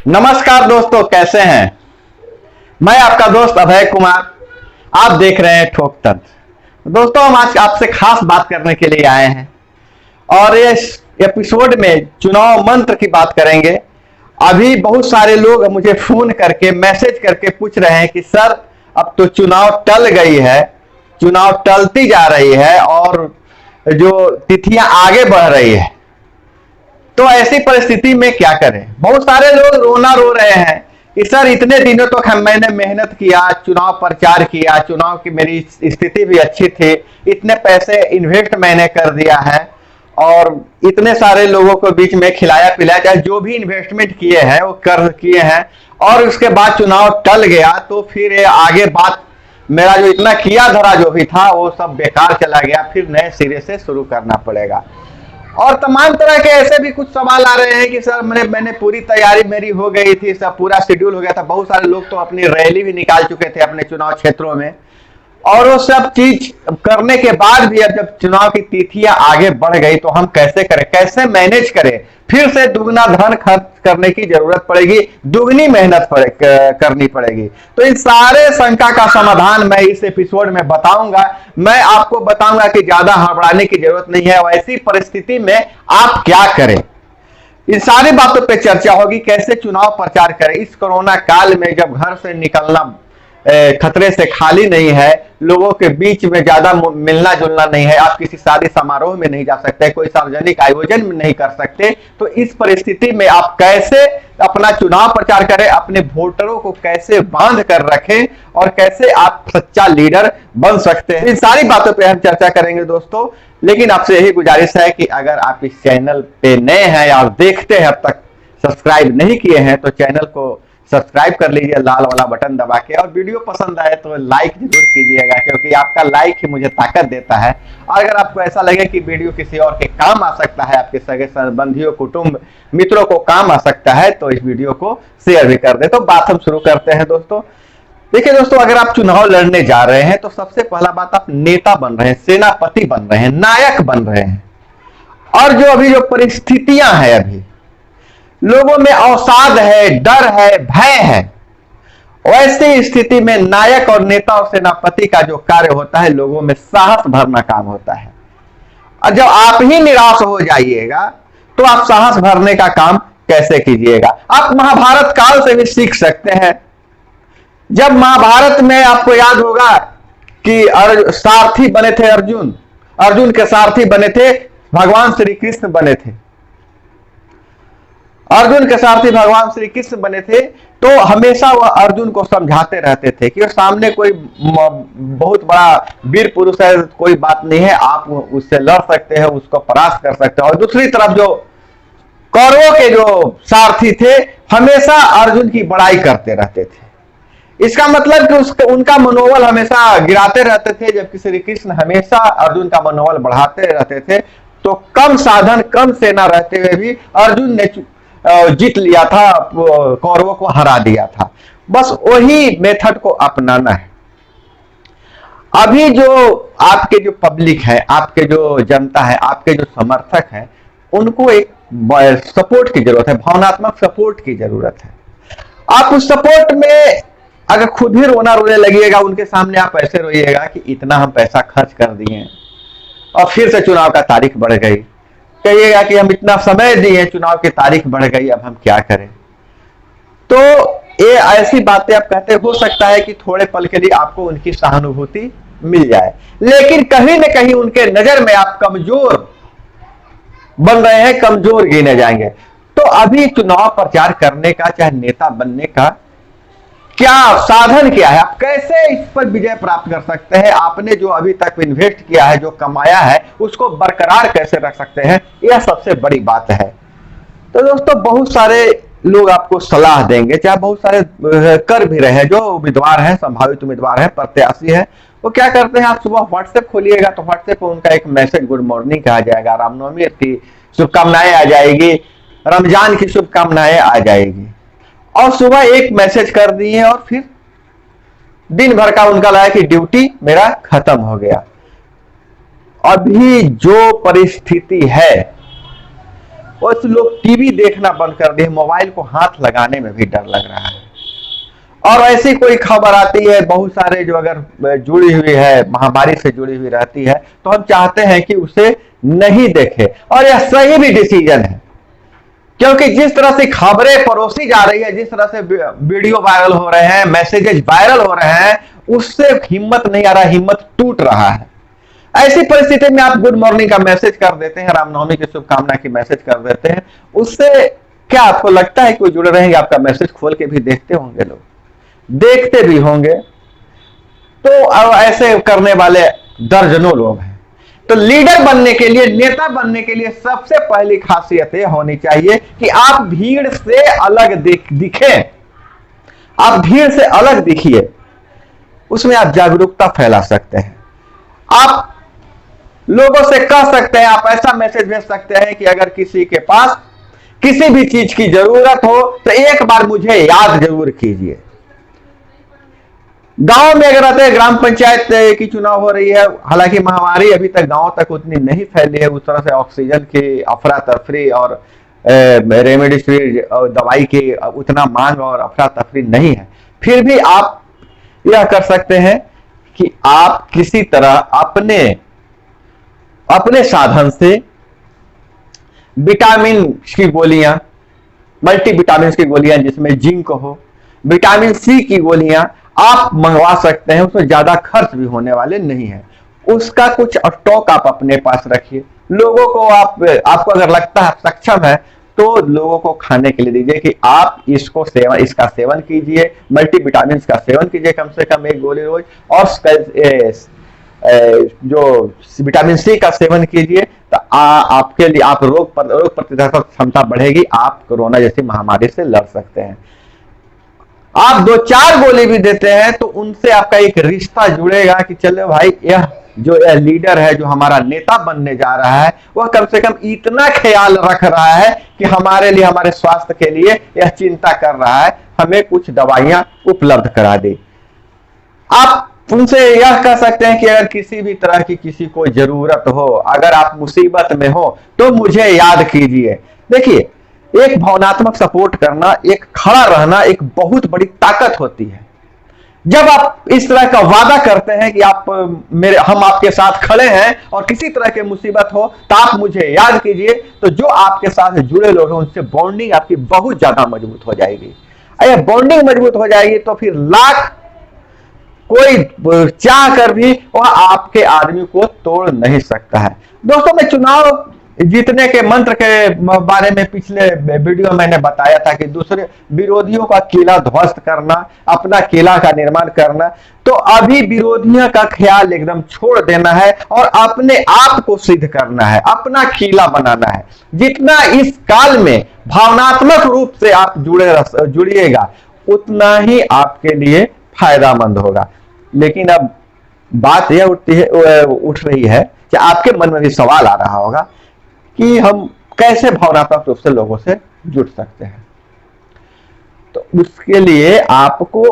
नमस्कार दोस्तों, कैसे हैं। मैं आपका दोस्त अभय कुमार। आप देख रहे हैं ठोक तंत्र। दोस्तों, हम आज आपसे खास बात करने के लिए आए हैं और इस एपिसोड में चुनाव मंत्र की बात करेंगे। अभी बहुत सारे लोग मुझे फोन करके मैसेज करके पूछ रहे हैं कि सर, अब तो चुनाव टल गई है, चुनाव टलती जा रही है और जो तिथियां आगे बढ़ रही है, तो ऐसी परिस्थिति में क्या करें। बहुत सारे लोग रोना रो रहे हैं कि सर, इतने दिनों तक मैंने मेहनत किया, चुनाव प्रचार किया, चुनाव की मेरी स्थिति भी अच्छी थी, इतने पैसे इन्वेस्ट मैंने कर दिया है और इतने सारे लोगों को बीच में खिलाया पिलाया, चाहे जो भी इन्वेस्टमेंट किए हैं वो कर किए हैं, और उसके बाद चुनाव टल गया तो फिर आगे बात, मेरा जो इतना किया धरा जो भी था वो सब बेकार चला गया, फिर नए सिरे से शुरू करना पड़ेगा। और तमाम तरह के ऐसे भी कुछ सवाल आ रहे हैं कि सर, मैंने पूरी तैयारी मेरी हो गई थी, सब पूरा शेड्यूल हो गया था। बहुत सारे लोग तो अपनी रैली भी निकाल चुके थे अपने चुनाव क्षेत्रों में, और वो सब चीज करने के बाद भी अब जब चुनाव की तिथियां आगे बढ़ गई तो हम कैसे करें, कैसे मैनेज करें। फिर से दुगना धन खर्च करने की जरूरत पड़ेगी, दुगनी मेहनत करनी पड़ेगी। तो इन सारे शंका का समाधान मैं इस एपिसोड में बताऊंगा। मैं आपको बताऊंगा कि ज्यादा घबराने की जरूरत नहीं है, ऐसी परिस्थिति में आप क्या करें। इन सारी बातों पे चर्चा होगी। कैसे चुनाव प्रचार करें इस कोरोना काल में, जब घर से निकलना खतरे से खाली नहीं है, लोगों के बीच में ज्यादा मिलना जुलना नहीं है, आप किसी शादी समारोह में नहीं जा सकते, कोई सार्वजनिक आयोजन में नहीं कर सकते। तो इस परिस्थिति में आप कैसे अपना चुनाव प्रचार करें, अपने वोटरों को कैसे बांध कर रखें और कैसे आप सच्चा लीडर बन सकते हैं, इन सारी बातों पे हम चर्चा करेंगे दोस्तों। लेकिन आपसे यही गुजारिश है कि अगर आप इस चैनल पे नए हैं और देखते हैं, अब तक सब्सक्राइब नहीं किए हैं, तो चैनल को सब्सक्राइब कर लीजिए लाल वाला बटन दबा के, और वीडियो पसंद आए तो लाइक जरूर कीजिएगा, क्योंकि आपका लाइक ही मुझे ताकत देता है। और अगर आपको ऐसा लगे कि वीडियो किसी और के काम आ सकता है, आपके सगे संबंधियों, कुटुंब, मित्रों को काम आ सकता है, तो इस वीडियो को शेयर भी कर दे। तो बात हम शुरू करते हैं दोस्तों। देखिए दोस्तों, अगर आप चुनाव लड़ने जा रहे हैं तो सबसे पहला बात, आप नेता बन रहे हैं, सेनापति बन रहे हैं, नायक बन रहे हैं। और जो अभी जो परिस्थितियां हैं, अभी लोगों में अवसाद है, डर है, भय है, वैसी स्थिति में नायक और नेता और सेनापति का जो कार्य होता है, लोगों में साहस भरना काम होता है। और जब आप ही निराश हो जाइएगा तो आप साहस भरने का काम कैसे कीजिएगा। आप महाभारत काल से भी सीख सकते हैं। जब महाभारत में आपको याद होगा कि सारथी बने थे अर्जुन, अर्जुन के सारथी बने थे भगवान श्री कृष्ण बने थे, अर्जुन के सारथी भगवान श्री कृष्ण बने थे। तो हमेशा वह अर्जुन को समझाते रहते थे कि सामने कोई बहुत बड़ा वीर पुरुष है, कोई बात नहीं है, आप उससे लड़ सकते हैं, उसको परास्त कर सकते हैं। और दूसरी तरफ जो कौरवों के जो सारथी थे, हमेशा अर्जुन की बड़ाई करते रहते थे। इसका मतलब कि उनका मनोबल हमेशा गिराते रहते थे, जबकि श्री कृष्ण हमेशा अर्जुन का मनोबल बढ़ाते रहते थे। तो कम साधन, कम सेना रहते हुए भी अर्जुन ने जीत लिया था, कौरवों को हरा दिया था। बस वही मेथड को अपनाना है। अभी जो आपके जो पब्लिक है, आपके जो जनता है, आपके जो समर्थक है, उनको एक सपोर्ट की जरूरत है, भावनात्मक सपोर्ट की जरूरत है। आप उस सपोर्ट में अगर खुद ही रोना रोने लगिएगा, उनके सामने आप ऐसे रोइएगा कि इतना हम पैसा खर्च कर दिए और फिर से चुनाव का तारीख बढ़ गई, कहिएगा कि हम इतना समय दिए, चुनाव की तारीख बढ़ गई, अब हम क्या करें। तो ये ऐसी बातें आप कहते, हो सकता है कि थोड़े पल के लिए आपको उनकी सहानुभूति मिल जाए, लेकिन कहीं न कहीं उनके नजर में आप कमजोर बन रहे हैं, कमजोर गिने जाएंगे। तो अभी चुनाव प्रचार करने का, चाहे नेता बनने का क्या साधन क्या है, आप कैसे इस पर विजय प्राप्त कर सकते हैं, आपने जो अभी तक इन्वेस्ट किया है, जो कमाया है, उसको बरकरार कैसे रख सकते हैं, यह सबसे बड़ी बात है। तो दोस्तों, बहुत सारे लोग आपको सलाह देंगे, चाहे बहुत सारे कर भी रहे हैं, जो उम्मीदवार हैं, संभावित उम्मीदवार हैं, प्रत्याशी हैं, वो क्या करते हैं, आप सुबह व्हाट्सएप खोलिएगा तो व्हाट्सएप पर उनका एक मैसेज गुड मॉर्निंग आ जाएगा, रामनवमी की शुभकामनाएं आ जाएगी, रमजान की शुभकामनाएं आ जाएगी, और सुबह एक मैसेज कर दिए और फिर दिन भर का उनका लगा कि ड्यूटी मेरा खत्म हो गया। अभी जो परिस्थिति है उस लोग टीवी देखना बंद कर दिए, मोबाइल को हाथ लगाने में भी डर लग रहा है। और ऐसी कोई खबर आती है बहुत सारे जो अगर जुड़ी हुई है, महामारी से जुड़ी हुई रहती है, तो हम चाहते हैं कि उसे नहीं देखें। और यह सही भी डिसीजन है, क्योंकि जिस तरह से खबरें परोसी जा रही है, जिस तरह से वीडियो वायरल हो रहे हैं, मैसेजेस वायरल हो रहे हैं, उससे हिम्मत नहीं आ रहा, हिम्मत टूट रहा है। ऐसी परिस्थिति में आप गुड मॉर्निंग का मैसेज कर देते हैं, रामनवमी की शुभकामना की मैसेज कर देते हैं, उससे क्या आपको लगता है कोई जुड़े रहेंगे? आपका मैसेज खोल के भी देखते होंगे, लोग देखते भी होंगे। तो ऐसे करने वाले दर्जनों लोग हैं। तो लीडर बनने के लिए, नेता बनने के लिए सबसे पहली खासियत यह होनी चाहिए कि आप भीड़ से अलग दिखें। आप भीड़ से अलग दिखिए, उसमें आप जागरूकता फैला सकते हैं। आप लोगों से कह सकते हैं, आप ऐसा मैसेज भेज सकते हैं कि अगर किसी के पास किसी भी चीज की जरूरत हो तो एक बार मुझे याद जरूर कीजिए। गांव में अगर रहते हैं, ग्राम पंचायत की चुनाव हो रही है, हालांकि महामारी अभी तक गांव तक उतनी नहीं फैली है, उस तरह से ऑक्सीजन की अफरा तफरी और रेमडेसिविर दवाई की उतना मांग और अफरा तफरी नहीं है। फिर भी आप यह कर सकते हैं कि आप किसी तरह अपने साधन से विटामिन की गोलियां, मल्टीविटामिन की गोलियां जिसमें जिंक हो, विटामिन सी की गोलियां आप मंगवा सकते हैं। उसमें ज्यादा खर्च भी होने वाले नहीं है। उसका कुछ स्टॉक आप अपने पास रखिए। लोगों को आपको अगर लगता है सक्षम है तो लोगों को खाने के लिए दीजिए कि आप इसका सेवन कीजिए, मल्टीविटामिन का सेवन कीजिए कम से कम 1 गोली रोज, और जो विटामिन सी का सेवन कीजिए। तो आपके लिए आप रोग प्रतिरोधक क्षमता बढ़ेगी, आप कोरोना जैसी महामारी से लड़ सकते हैं। आप 2-4 गोली भी देते हैं तो उनसे आपका एक रिश्ता जुड़ेगा कि चलो भाई, यह लीडर है, जो हमारा नेता बनने जा रहा है, वह कम से कम इतना ख्याल रख रहा है कि हमारे लिए, हमारे स्वास्थ्य के लिए यह चिंता कर रहा है, हमें कुछ दवाइयां उपलब्ध करा दे। आप उनसे यह कह सकते हैं कि अगर किसी भी तरह की किसी को जरूरत हो, अगर आप मुसीबत में हो तो मुझे याद कीजिए। देखिए, एक भावनात्मक सपोर्ट करना, एक खड़ा रहना एक बहुत बड़ी ताकत होती है। जब आप इस तरह का वादा करते हैं कि हम आपके साथ खड़े हैं और किसी तरह की मुसीबत हो तो आप मुझे याद कीजिए, तो जो आपके साथ जुड़े लोग हैं उनसे बॉन्डिंग आपकी बहुत ज्यादा मजबूत हो जाएगी। अगर बॉन्डिंग मजबूत हो जाएगी तो फिर लाख कोई चाह कर भी वह आपके आदमी को तोड़ नहीं सकता है। दोस्तों, मैं चुनाव जीतने के मंत्र के बारे में पिछले वीडियो मैंने बताया था कि दूसरे विरोधियों का किला ध्वस्त करना, अपना किला का निर्माण करना। तो अभी विरोधियों का ख्याल एकदम छोड़ देना है और अपने आप को सिद्ध करना है, अपना किला बनाना है। जितना इस काल में भावनात्मक रूप से आप जुड़िएगा उतना ही आपके लिए फायदामंद होगा। लेकिन अब बात यह उठ रही है कि आपके मन में भी सवाल आ रहा होगा कि हम कैसे भावनात्मक रूप से लोगों से जुड़ सकते हैं। तो उसके लिए आपको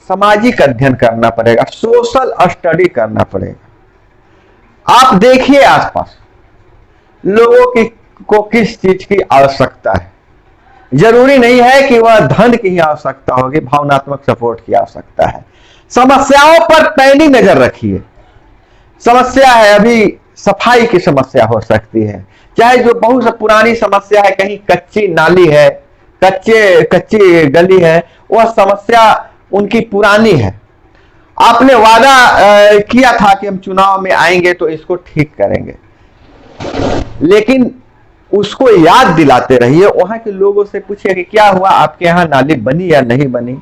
सामाजिक अध्ययन करना पड़ेगा, सोशल स्टडी करना पड़ेगा। आप देखिए आसपास लोगों को किस चीज की आवश्यकता है। जरूरी नहीं है कि वह धन की ही आवश्यकता होगी, भावनात्मक सपोर्ट की आवश्यकता है। समस्याओं पर पैनी नजर रखिए। समस्या है, अभी सफाई की समस्या हो सकती है, चाहे जो बहुत पुरानी समस्या है, कहीं कच्ची नाली है, कच्ची गली है, वह समस्या उनकी पुरानी है। आपने वादा किया था कि हम चुनाव में आएंगे तो इसको ठीक करेंगे, लेकिन उसको याद दिलाते रहिए। वहां के लोगों से पूछिए कि क्या हुआ, आपके यहाँ नाली बनी या नहीं बनी,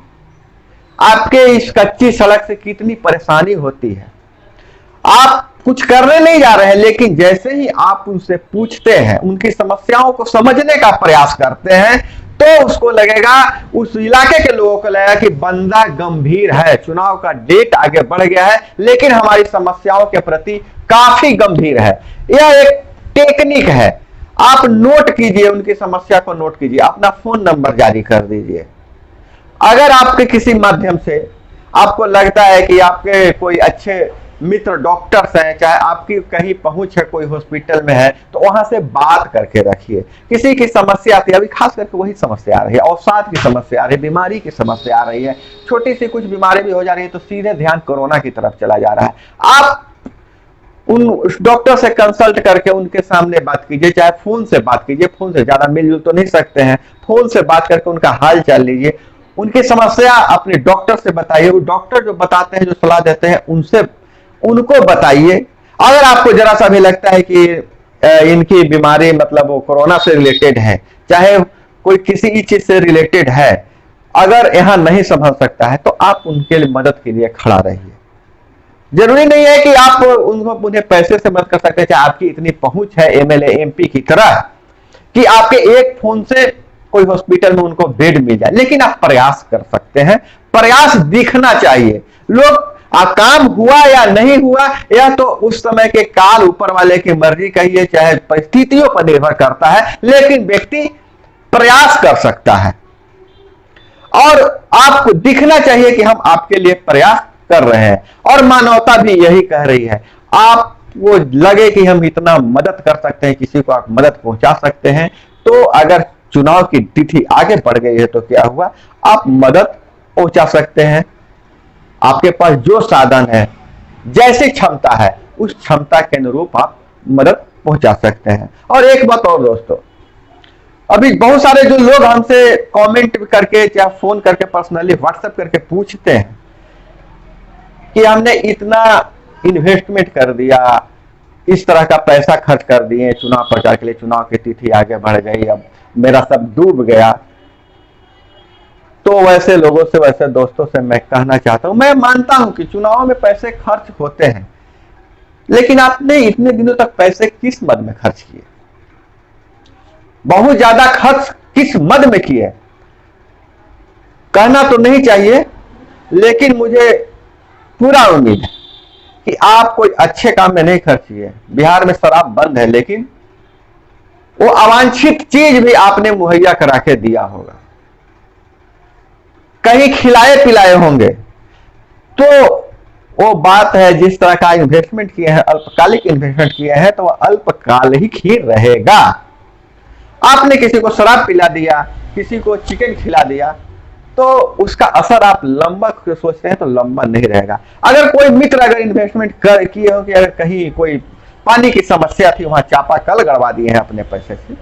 आपके इस कच्ची सड़क से कितनी परेशानी होती है। आप कुछ करने नहीं जा रहे हैं, लेकिन जैसे ही आप उनसे पूछते हैं, उनकी समस्याओं को समझने का प्रयास करते हैं, तो उसको लगेगा, उस इलाके के लोगों को लगेगा कि बंदा गंभीर है। चुनाव का डेट आगे बढ़ गया है लेकिन हमारी समस्याओं के प्रति काफी गंभीर है। यह एक टेक्निक है। आप नोट कीजिए, उनकी समस्या को नोट कीजिए, अपना फोन नंबर जारी कर दीजिए। अगर आपके किसी माध्यम से आपको लगता है कि आपके कोई अच्छे मित्र डॉक्टर्स हैं, चाहे आपकी कहीं पहुंच है कोई हॉस्पिटल में है, तो वहां से बात करके रखिए। किसी की समस्या आती है, अभी खास करके वही समस्या आ रही है, अवसाद की समस्या आ रही है, बीमारी की समस्या आ रही है, छोटी सी कुछ बीमारी भी हो जा रही है तो सीधे ध्यान कोरोना की तरफ चला जा रहा है। आप उन डॉक्टर से कंसल्ट करके उनके सामने बात कीजिए, चाहे फोन से बात कीजिए, फोन से ज्यादा मिलजुल तो नहीं सकते हैं, फोन से बात करके उनका हाल चाल लीजिए, उनकी समस्या अपने डॉक्टर से बताइए, वो डॉक्टर जो बताते हैं, जो सलाह देते हैं, उनसे उनको बताइए। अगर आपको जरा सा भी लगता है कि इनकी बीमारी मतलब वो कोरोना से रिलेटेड है, चाहे कोई किसी चीज से रिलेटेड है, अगर यहाँ नहीं संभल सकता है तो आप उनके लिए मदद के लिए खड़ा रहिए। जरूरी नहीं है कि आप उन्हें पैसे से मदद कर सकते हैं, चाहे आपकी इतनी पहुंच है एमएलए एमपी की तरह कि आपके एक फोन से कोई हॉस्पिटल में उनको बेड मिल जाए, लेकिन आप प्रयास कर सकते हैं, प्रयास दिखना चाहिए। लोग काम हुआ या नहीं हुआ यह तो उस समय के काल ऊपर वाले की मर्जी कहिए, चाहे परिस्थितियों पर निर्भर करता है, लेकिन व्यक्ति प्रयास कर सकता है और आपको दिखना चाहिए कि हम आपके लिए प्रयास कर रहे हैं। और मानवता भी यही कह रही है, आपको लगे कि हम इतना मदद कर सकते हैं, किसी को आप मदद पहुंचा सकते हैं, तो अगर चुनाव की तिथि आगे बढ़ गई है तो क्या हुआ, आप मदद पहुंचा सकते हैं। आपके पास जो साधन है, जैसी क्षमता है, उस क्षमता के अनुरूप आप मदद पहुंचा सकते हैं। और एक बात और दोस्तों, अभी बहुत सारे जो लोग हमसे कमेंट करके या फोन करके पर्सनली व्हाट्सएप करके पूछते हैं कि हमने इतना इन्वेस्टमेंट कर दिया, इस तरह का पैसा खर्च कर दिए चुनाव प्रचार के लिए, चुनाव की तिथि आगे बढ़ गई, अब मेरा सब डूब गया। तो वैसे लोगों से, वैसे दोस्तों से मैं कहना चाहता हूं, मैं मानता हूं कि चुनाव में पैसे खर्च होते हैं, लेकिन आपने इतने दिनों तक पैसे किस मद में खर्च किए, बहुत ज्यादा खर्च किस मद में किए, कहना तो नहीं चाहिए, लेकिन मुझे पूरा उम्मीद है कि आप कोई अच्छे काम में नहीं खर्च किए। बिहार में शराब बंद है, लेकिन वो अवांछित चीज भी आपने मुहैया करा के दिया होगा, कहीं खिलाए पिलाए होंगे। तो वो बात है, जिस तरह का इन्वेस्टमेंट किए हैं, अल्पकालिक इन्वेस्टमेंट किए हैं, तो वह अल्पकाल ही रहेगा। आपने किसी को शराब पिला दिया, किसी को चिकन खिला दिया, तो उसका असर आप लंबा सोचते हैं तो लंबा नहीं रहेगा। अगर कोई मित्र अगर इन्वेस्टमेंट किए हो कि अगर कहीं कोई पानी की समस्या थी, वहां चापाकल गड़वा दिए हैं अपने पैसे से,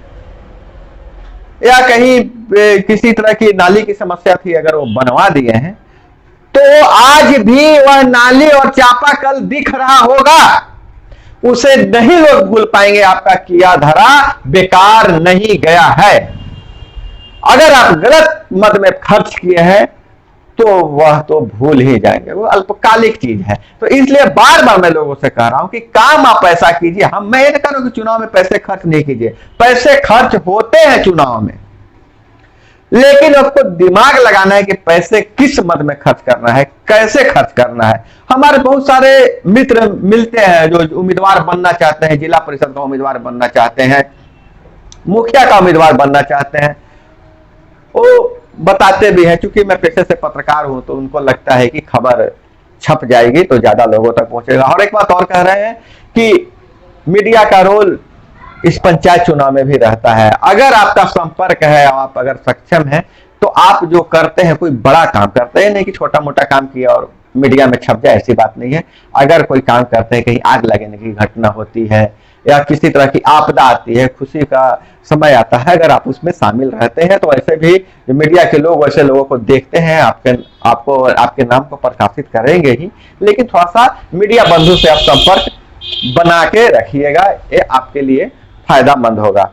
या कहीं किसी तरह की नाली की समस्या थी, अगर वो बनवा दिए हैं, तो आज भी वह नाली और चापाकल दिख रहा होगा, उसे नहीं लोग भूल पाएंगे। आपका किया धरा बेकार नहीं गया है। अगर आप गलत मद में खर्च किए हैं तो वह तो भूल ही जाएंगे, वो अल्पकालिक चीज है। तो इसलिए बार बार मैं लोगों से कह रहा हूं कि काम आप ऐसा कीजिए। मैं ये नहीं कह रहा हूं कि चुनाव में पैसे खर्च नहीं कीजिए, पैसे खर्च होते हैं चुनाव में, लेकिन आपको दिमाग लगाना है कि पैसे किस मद में खर्च करना है, कैसे खर्च करना है। हमारे बहुत सारे मित्र मिलते हैं जो उम्मीदवार बनना चाहते हैं, जिला परिषद का उम्मीदवार बनना चाहते हैं, मुखिया का उम्मीदवार बनना चाहते हैं, वो बताते भी हैं, क्योंकि मैं पेशे से पत्रकार हूं तो उनको लगता है कि खबर छप जाएगी तो ज्यादा लोगों तक पहुंचेगा। और एक बात और कह रहे हैं कि मीडिया का रोल इस पंचायत चुनाव में भी रहता है। अगर आपका संपर्क है, आप अगर सक्षम है, तो आप जो करते हैं, कोई बड़ा काम करते हैं, नहीं कि छोटा मोटा काम किया और मीडिया में छप जाए, ऐसी बात नहीं है। अगर कोई काम करते हैं, कहीं आग लगने की घटना होती है या किसी तरह की आपदा आती है, खुशी का समय आता है, अगर आप उसमें शामिल रहते हैं, तो ऐसे भी मीडिया के लोग वैसे लोगों को देखते हैं, आपके नाम को प्रकाशित करेंगे ही। लेकिन थोड़ा सा मीडिया बंधु से आप संपर्क बना के रखिएगा, ये आपके लिए फायदामंद होगा।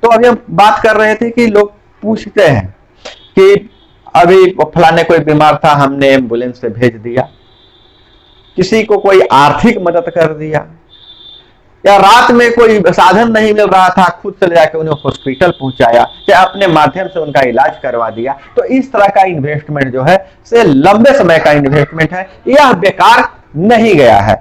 तो अभी हम बात कर रहे थे कि लोग पूछते हैं कि अभी फलाने कोई बीमार था, हमने एम्बुलेंस से भेज दिया, किसी को कोई आर्थिक मदद कर दिया, या रात में कोई साधन नहीं मिल रहा था, खुद से ले जाकर उन्हें हॉस्पिटल पहुंचाया, या अपने माध्यम से उनका इलाज करवा दिया। तो इस तरह का इन्वेस्टमेंट जो है से लंबे समय का इन्वेस्टमेंट है, यह बेकार नहीं गया है।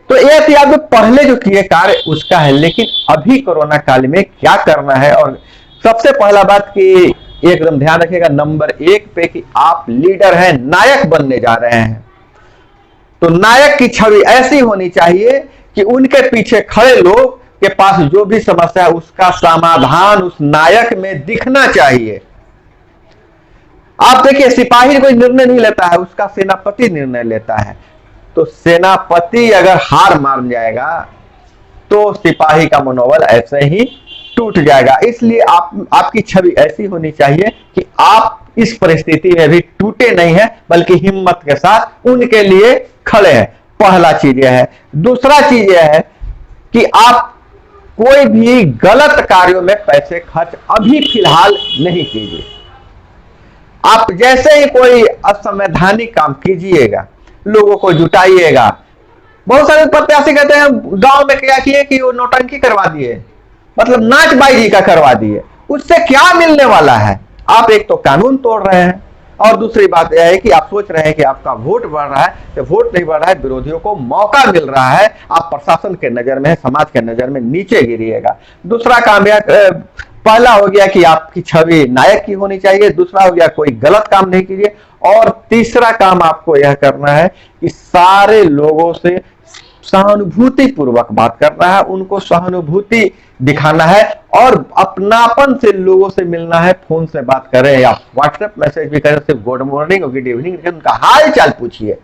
तो यह थी आपने पहले जो किए कार्य उसका है, लेकिन अभी कोरोना काल में क्या करना है। और सबसे पहला बात कि एकदम ध्यान रखिएगा नंबर 1 पे कि आप लीडर हैं, नायक बनने जा रहे हैं। तो नायक की छवि ऐसी होनी चाहिए कि उनके पीछे खड़े लोग के पास जो भी समस्या है उसका समाधान उस नायक में दिखना चाहिए। आप देखिए, सिपाही कोई निर्णय नहीं लेता है, उसका सेनापति निर्णय लेता है। तो सेनापति अगर हार मान जाएगा तो सिपाही का मनोबल ऐसे ही टूट जाएगा। इसलिए आपकी छवि ऐसी होनी चाहिए कि आप इस परिस्थिति में भी टूटे नहीं है, बल्कि हिम्मत के साथ उनके लिए खड़े हैं। पहला चीज यह है। दूसरा चीज यह है कि आप कोई भी गलत कार्यों में पैसे खर्च अभी फिलहाल नहीं कीजिए। आप जैसे ही कोई असंवैधानिक काम कीजिएगा, लोगों को जुटाइएगा। बहुत सारे प्रत्याशी कहते हैं गांव में क्या किए कि वो नौटंकी करवा दिए, मतलब नाचबाजी का करवा दिए। उससे क्या मिलने वाला है? आप एक तो कानून तोड़ रहे हैं, और दूसरी बात यह है कि आप सोच रहे हैं कि आपका वोट बढ़ रहा है। तो वोट नहीं बढ़ रहा है, विरोधियों को मौका मिल रहा है। आप प्रशासन के नजर में, समाज के नजर में नीचे गिरिएगा। दूसरा काम यह, पहला हो गया कि आपकी छवि नायक की होनी चाहिए। दूसरा हो गया कोई गलत काम नहीं कीजिए। और तीसरा काम आपको यह करना है कि सारे लोगों से सहानुभूति पूर्वक बात करना है, उनको सहानुभूति दिखाना है, और अपनापन से लोगों से मिलना है। फोन से बात करें या व्हाट्सएप मैसेज भी करें, सिर्फ गुड मॉर्निंग और गुड इवनिंग, उनका हाल चाल पूछिए।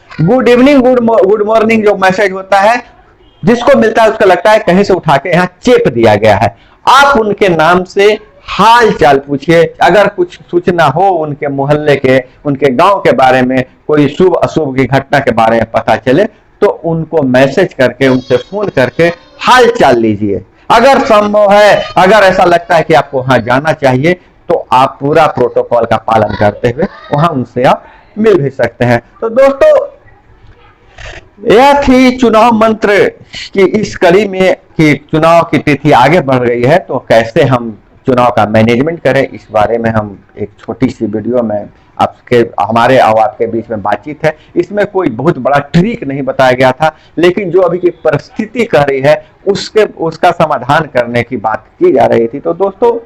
गुड इवनिंग, गुड मॉर्निंग जो मैसेज होता है, जिसको मिलता है उसका लगता है कहीं से उठा के यहाँ चेप दिया गया है। आप उनके नाम से हाल चाल पूछिए। अगर कुछ सूचना हो उनके मोहल्ले के, उनके गांव के बारे में, कोई शुभ अशुभ की घटना के बारे में पता चले, तो उनको मैसेज करके, उनसे फोन करके हाल चाल लीजिए। अगर संभव है, अगर ऐसा लगता है कि आपको वहां जाना चाहिए, तो आप पूरा प्रोटोकॉल का पालन करते हुए वहां उनसे आप मिल भी सकते हैं। तो दोस्तों, यह थी चुनाव मंत्र की इस कड़ी में कि चुनाव की तिथि आगे बढ़ गई है, तो कैसे हम चुनाव का मैनेजमेंट करें, इस बारे में हम एक छोटी सी वीडियो में हमारे और आपके बीच में बातचीत है। इसमें कोई बहुत बड़ा ट्रिक नहीं बताया गया था, लेकिन जो अभी की परिस्थिति कह रही है उसका समाधान करने की बात की जा रही थी। तो दोस्तों,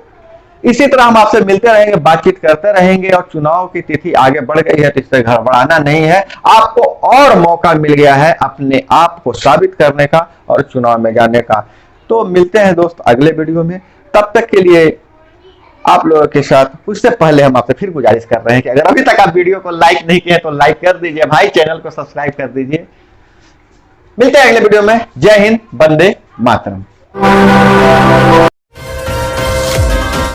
इसी तरह हम आपसे मिलते रहेंगे, बातचीत करते रहेंगे। और चुनाव की तिथि आगे बढ़ गई है तो इससे घबराना नहीं है। आपको और मौका मिल गया है अपने आप को साबित करने का और चुनाव में जाने का। तो मिलते हैं दोस्त अगले वीडियो में। तब तक के लिए आप लोगों के साथ, उससे पहले हम आपसे फिर गुजारिश कर रहे हैं कि अगर अभी तक आप वीडियो को लाइक नहीं किए तो लाइक कर दीजिए भाई, चैनल को सब्सक्राइब कर दीजिए। मिलते हैं अगले वीडियो में। जय हिंद, वंदे मातरम।